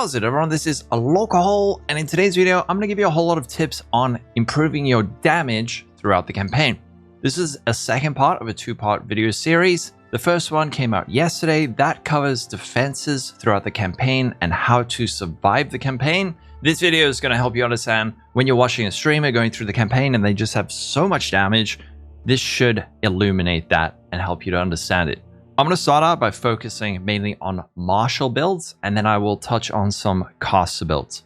How's it everyone, this is Lolcohol, and in today's video I'm going to give you a whole lot of tips on improving your damage throughout the campaign. This is a second part of a two-part video series. The first one came out yesterday. That covers defenses throughout the campaign and how to survive the campaign. This video is going to help you understand when you're watching a streamer going through the campaign and they just have so much damage. This should illuminate that and help you to understand it. I'm going to start out by focusing mainly on martial builds, and then I will touch on some caster builds.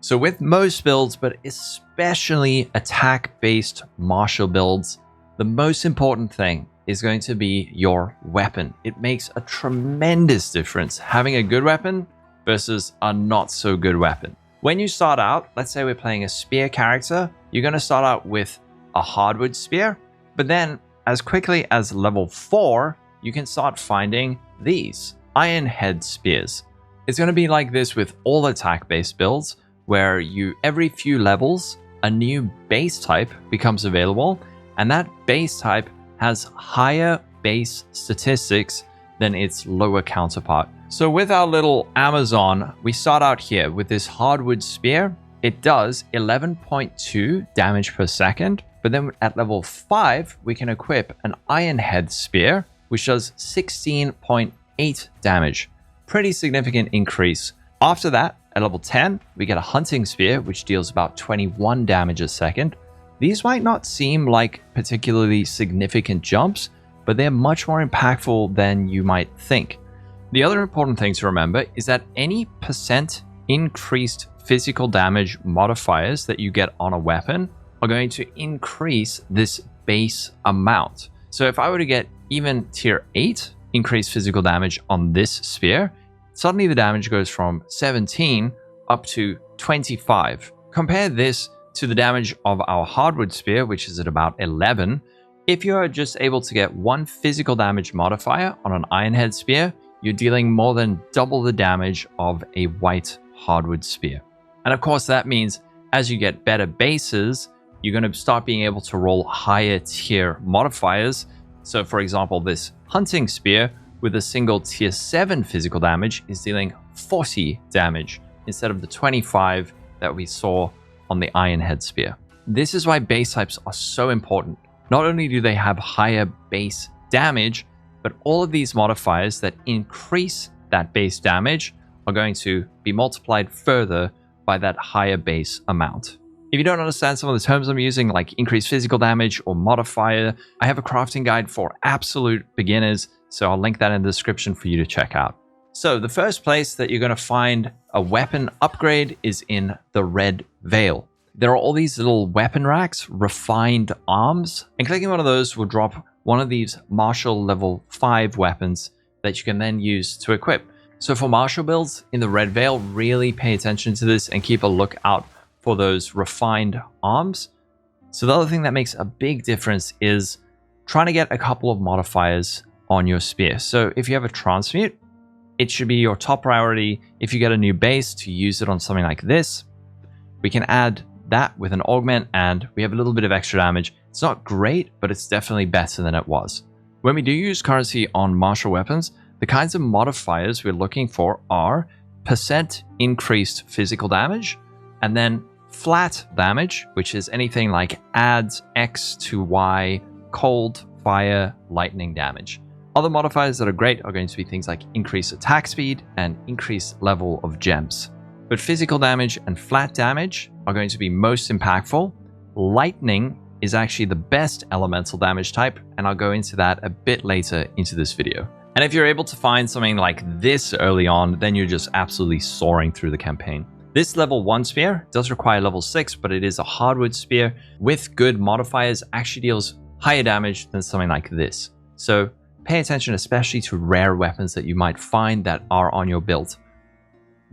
So with most builds, but especially attack-based martial builds, the most important thing is going to be your weapon. It makes a tremendous difference having a good weapon versus a not so good weapon. When you start out, let's say we're playing a spear character, you're going to start out with a hardwood spear, but then as quickly as level 4, you can start finding these iron head spears. It's going to be like this with all attack-based builds, where every few levels, a new base type becomes available, and that base type has higher base statistics than its lower counterpart. So with our little Amazon, we start out here with this hardwood spear. It does 11.2 damage per second, but then at level 5, we can equip an iron head spear, which does 16.8 damage. Pretty significant increase. After that, at level 10, we get a hunting spear, which deals about 21 damage a second. These might not seem like particularly significant jumps, but they're much more impactful than you might think. The other important thing to remember is that any % increased physical damage modifiers that you get on a weapon are going to increase this base amount. So if I were to get even tier 8 increased physical damage on this spear, suddenly the damage goes from 17 up to 25. Compare this to the damage of our hardwood spear, which is at about 11. If you are just able to get one physical damage modifier on an iron head spear, you're dealing more than double the damage of a white hardwood spear. And of course, that means as you get better bases, you're going to start being able to roll higher tier modifiers. So for example, this hunting spear with a single tier 7 physical damage is dealing 40 damage instead of the 25 that we saw on the iron head spear. This is why base types are so important. Not only do they have higher base damage, but all of these modifiers that increase that base damage are going to be multiplied further by that higher base amount. If you don't understand some of the terms I'm using, like increased physical damage or modifier, I have a crafting guide for absolute beginners, so I'll link that in the description for you to check out. So the first place that you're going to find a weapon upgrade is in the Red Veil. There are all these little weapon racks, refined arms, and clicking one of those will drop one of these martial level 5 weapons that you can then use to equip. So for martial builds in the Red Veil, really pay attention to this and keep a lookout for those refined arms. So the other thing that makes a big difference is trying to get a couple of modifiers on your spear. So if you have a transmute, it should be your top priority if you get a new base to use it on something like this. We can add that with an augment and we have a little bit of extra damage. It's not great, but it's definitely better than it was. When we do use currency on martial weapons, the kinds of modifiers we're looking for are % increased physical damage, and then flat damage, which is anything like adds X to Y, cold, fire, lightning damage. Other modifiers that are great are going to be things like increased attack speed and increased level of gems. But physical damage and flat damage are going to be most impactful. Lightning is actually the best elemental damage type, and I'll go into that a bit later into this video. And if you're able to find something like this early on, then you're just absolutely soaring through the campaign. This level 1 spear does require level 6, but it is a hardwood spear with good modifiers, actually deals higher damage than something like this. So pay attention especially to rare weapons that you might find that are on your build.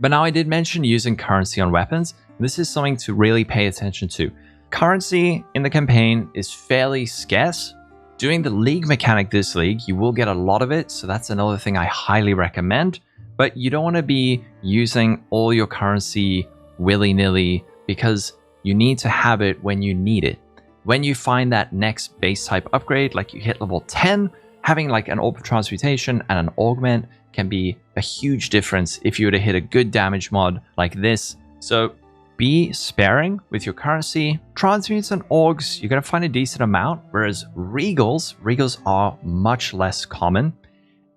But now I did mention using currency on weapons. This is something to really pay attention to. Currency in the campaign is fairly scarce. Doing the league mechanic this league, you will get a lot of it, so that's another thing I highly recommend. But you don't want to be using all your currency willy-nilly because you need to have it when you need it. When you find that next base type upgrade, like you hit level 10, having like an orb of transmutation and an augment can be a huge difference if you were to hit a good damage mod like this. So be sparing with your currency. Transmutes and orgs, you're going to find a decent amount, whereas regals are much less common.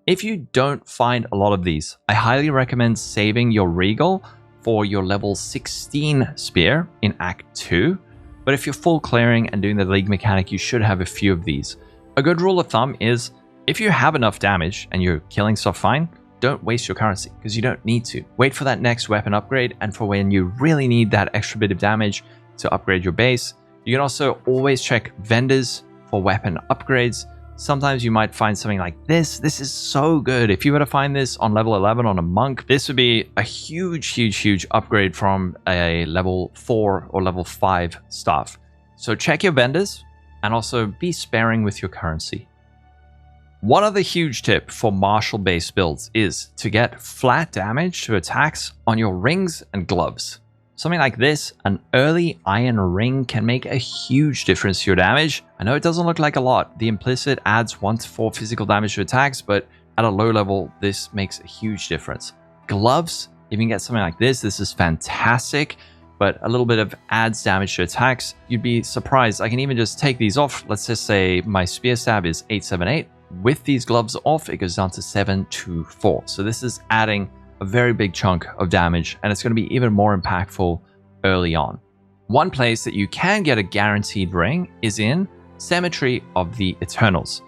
If you don't find a lot of these, I highly recommend saving your regal for your level 16 spear in Act 2. But if you're full clearing and doing the league mechanic, you should have a few of these. A good rule of thumb is if you have enough damage and you're killing stuff fine, don't waste your currency because you don't need to. Wait for that next weapon upgrade and for when you really need that extra bit of damage to upgrade your base. You can also always check vendors for weapon upgrades. Sometimes you might find something like this. This is so good. If you were to find this on level 11 on a monk, this would be a huge upgrade from a level 4 or level 5 staff. So check your vendors and also be sparing with your currency. One other huge tip for martial based builds is to get flat damage to attacks on your rings and gloves. Something like this, an early iron ring can make a huge difference to your damage. I know it doesn't look like a lot. The implicit adds 1 to 4 physical damage to attacks, but at a low level, this makes a huge difference. Gloves, if you can get something like this is fantastic, but a little bit of adds damage to attacks. You'd be surprised. I can even just take these off. Let's just say my spear stab is 878. With these gloves off, it goes down to 724. So this is adding a very big chunk of damage, and it's going to be even more impactful early on. One place that you can get a guaranteed ring is in Cemetery of the Eternals.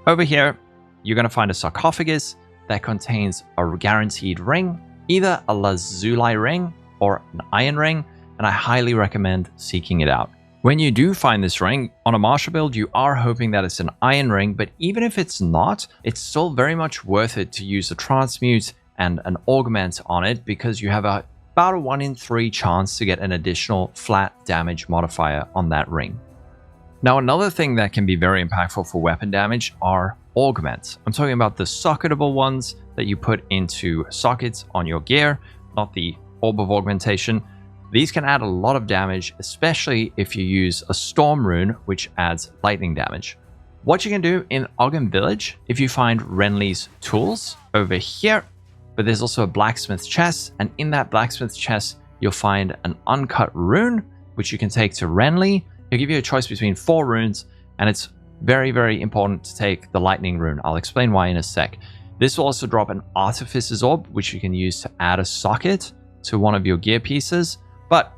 Over here, you're going to find a sarcophagus that contains a guaranteed ring, either a lazuli ring or an iron ring, and I highly recommend seeking it out. When you do find this ring on a martial build, you are hoping that it's an iron ring, but even if it's not, it's still very much worth it to use a transmute and an augment on it because you have about a 1 in 3 chance to get an additional flat damage modifier on that ring. Now, another thing that can be very impactful for weapon damage are augments. I'm talking about the socketable ones that you put into sockets on your gear, not the orb of augmentation. These can add a lot of damage, especially if you use a storm rune, which adds lightning damage. What you can do in Ogden Village, if you find Renly's tools over here, but there's also a blacksmith chest, and in that blacksmith chest, you'll find an uncut rune, which you can take to Renly. He'll give you a choice between 4 runes, and it's very important to take the lightning rune. I'll explain why in a sec. This will also drop an artificer's orb, which you can use to add a socket to one of your gear pieces. But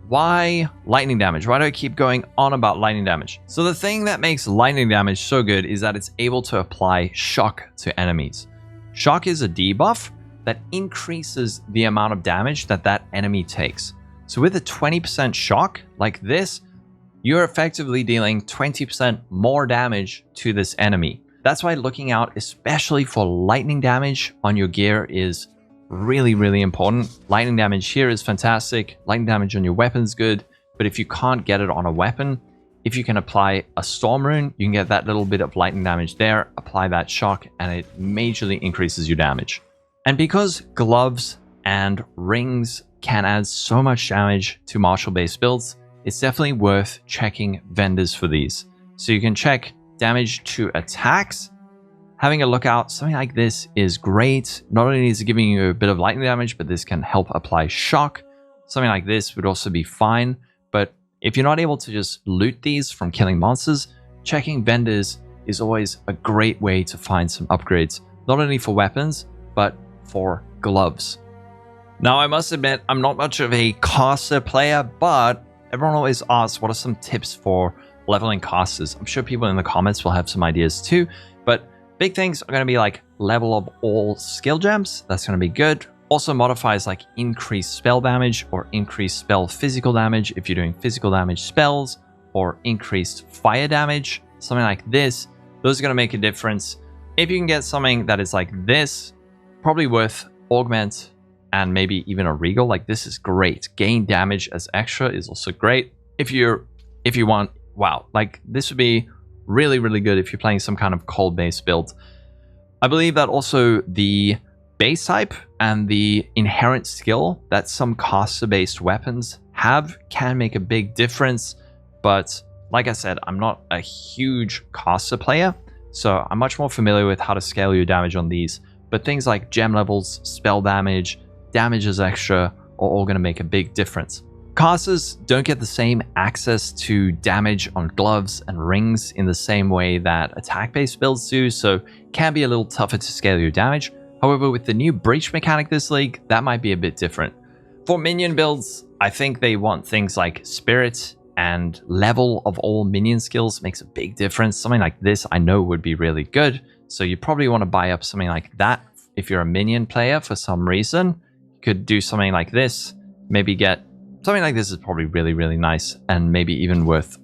why lightning damage? Why do I keep going on about lightning damage? So the thing that makes lightning damage so good is that it's able to apply shock to enemies. Shock is a debuff that increases the amount of damage that that enemy takes. So with a 20% shock like this, you're effectively dealing 20% more damage to this enemy. That's why looking out, especially for lightning damage on your gear, is really important. Lightning damage here is fantastic. Lightning damage on your weapon's good, but if you can't get it on a weapon, if you can apply a storm rune, you can get that little bit of lightning damage there, apply that shock, and it majorly increases your damage. And because gloves and rings can add so much damage to martial-based builds, it's definitely worth checking vendors for these. So you can check damage to attacks. Having a look out, something like this is great. Not only is it giving you a bit of lightning damage, but this can help apply shock. Something like this would also be fine. But if you're not able to just loot these from killing monsters, checking vendors is always a great way to find some upgrades, not only for weapons, but for gloves. Now, I must admit, I'm not much of a caster player, but everyone always asks, what are some tips for leveling casters? I'm sure people in the comments will have some ideas too, but big things are going to be like level of all skill gems. That's going to be good. Also modifiers like increased spell damage or increased spell physical damage if you're doing physical damage spells, or increased fire damage, something like this. Those are going to make a difference. If you can get something that is like this, probably worth augment and maybe even a regal. Like this is great. Gain damage as extra is also great. If you want, wow, like this would be really good if you're playing some kind of cold based build. I believe that also the base type and the inherent skill that some caster based weapons have can make a big difference. But like I said, I'm not a huge caster player, so I'm much more familiar with how to scale your damage on these. but things like gem levels, spell damage, damages extra are all going to make a big difference. Casters don't get the same access to damage on gloves and rings in the same way that attack-based builds do, so it can be a little tougher to scale your damage. However, with the new breach mechanic this league, that might be a bit different. For minion builds, I think they want things like spirit and level of all minion skills makes a big difference. Something like this I know would be really good, so you probably want to buy up something like that if you're a minion player for some reason. You could do something like this, maybe get something like this is probably really, really nice and maybe even worth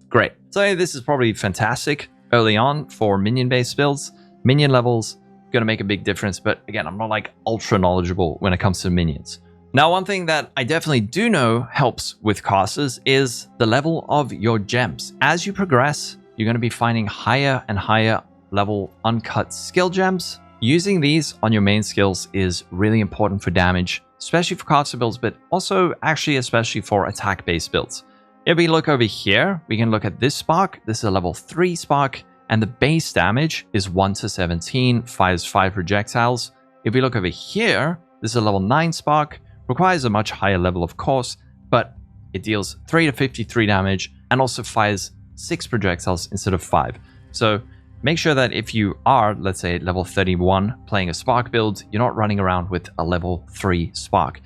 great. So this is probably fantastic early on for minion-based builds. Minion levels going to make a big difference, but again, I'm not like ultra knowledgeable when it comes to minions. Now, one thing that I definitely do know helps with casters is the level of your gems. As you progress, you're going to be finding higher and higher level uncut skill gems. Using these on your main skills is really important for damage, especially for caster builds, but also actually especially for attack-based builds. If we look over here, we can look at this spark. This is a level 3 spark, and the base damage is 1 to 17, fires 5 projectiles. If we look over here, this is a level 9 spark, requires a much higher level of course, but it deals 3 to 53 damage and also fires 6 projectiles instead of 5. So make sure that if you are, let's say, level 31 playing a spark build, you're not running around with a level 3 spark.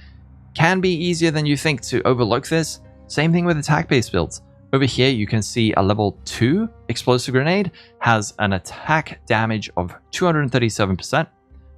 Can be easier than you think to overlook this. Same thing with attack-based builds. Over here, you can see a level 2 explosive grenade has an attack damage of 237%,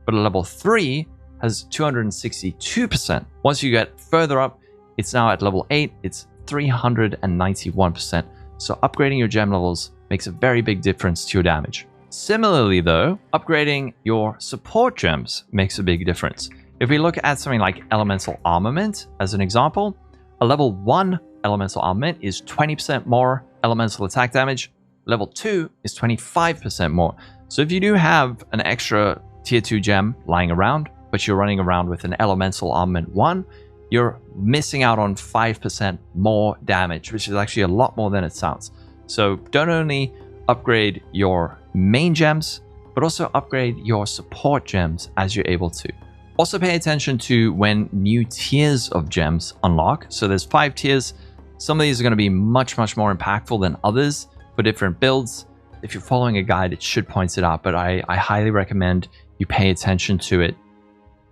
but a level 3 has 262%. Once you get further up, it's now at level 8, it's 391%. So upgrading your gem levels makes a very big difference to your damage. Similarly though, upgrading your support gems makes a big difference. If we look at something like elemental armament as an example, a level 1 elemental armament is 20% more elemental attack damage. Level 2 is 25% more. So if you do have an extra tier 2 gem lying around, but you're running around with an elemental armament 1, you're missing out on 5% more damage, which is actually a lot more than it sounds. So don't only upgrade your main gems, but also upgrade your support gems as you're able to. Also pay attention to when new tiers of gems unlock. So there's 5 tiers. Some of these are going to be much more impactful than others for different builds. If you're following a guide, it should point it out, but I highly recommend you pay attention to it.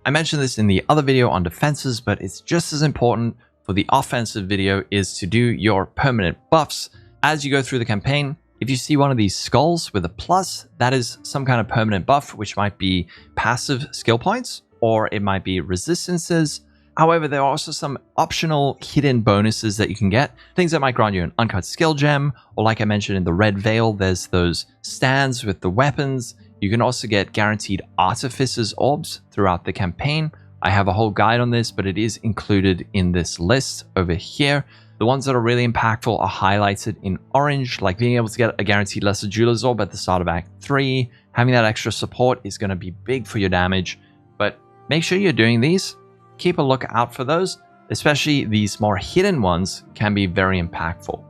I mentioned this in the other video on defenses, but it's just as important for the offensive video is to do your permanent buffs. As you go through the campaign, if you see one of these skulls with a plus, that is some kind of permanent buff, which might be passive skill points, or it might be resistances. However, there are also some optional hidden bonuses that you can get. Things that might grant you an uncut skill gem, or like I mentioned in the red veil, there's those stands with the weapons. You can also get guaranteed Artificer's Orbs throughout the campaign. I have a whole guide on this, but it is included in this list over here. The ones that are really impactful are highlighted in orange, like being able to get a guaranteed Lesser Jeweler's Orb at the start of Act 3. Having that extra support is going to be big for your damage, but make sure you're doing these. Keep a look out for those, especially these more hidden ones can be very impactful.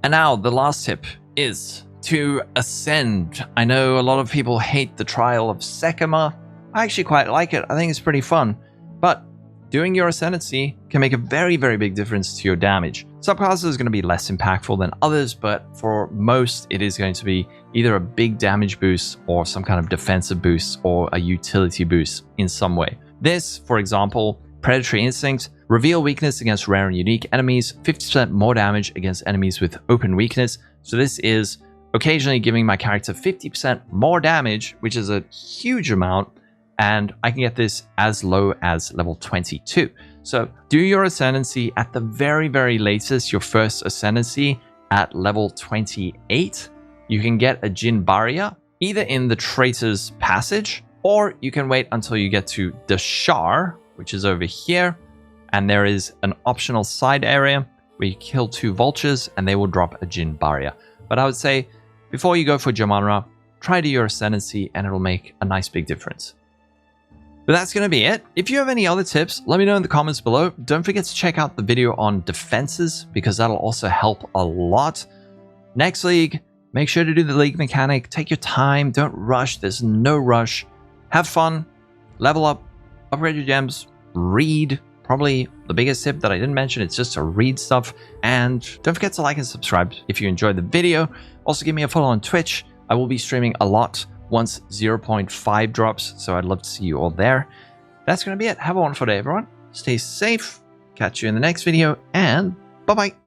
And now the last tip is to ascend. I know a lot of people hate the trial of Sekima. I actually quite like it. I think it's pretty fun, but doing your Ascendancy can make a very big difference to your damage. Some classes is going to be less impactful than others, but for most, it is going to be either a big damage boost or some kind of defensive boost or a utility boost in some way. This, for example, Predatory Instinct, reveal weakness against rare and unique enemies, 50% more damage against enemies with open weakness. So this is occasionally giving my character 50% more damage, which is a huge amount, and I can get this as low as level 22. So do your Ascendancy at the very latest, your first Ascendancy at level 28. You can get a Jin Barrier, either in the Traitor's Passage, or you can wait until you get to the Shar, which is over here, and there is an optional side area where you kill 2 vultures and they will drop a Jin Barrier. But I would say, before you go for Jamanra, try to do your Ascendancy and it'll make a nice big difference. But that's going to be it. If you have any other tips, let me know in the comments below. Don't forget to check out the video on defenses, because that'll also help a lot. Next league, make sure to do the league mechanic. Take your time. Don't rush. There's no rush. have fun, level up, upgrade your gems, read. Probably the biggest tip that I didn't mention, it's just to read stuff. And don't forget to like and subscribe if you enjoyed the video. Also give me a follow on Twitch. I will be streaming a lot once 0.5 drops, so I'd love to see you all there. That's going to be it. Have a wonderful day, everyone. Stay safe. Catch you in the next video, and bye-bye.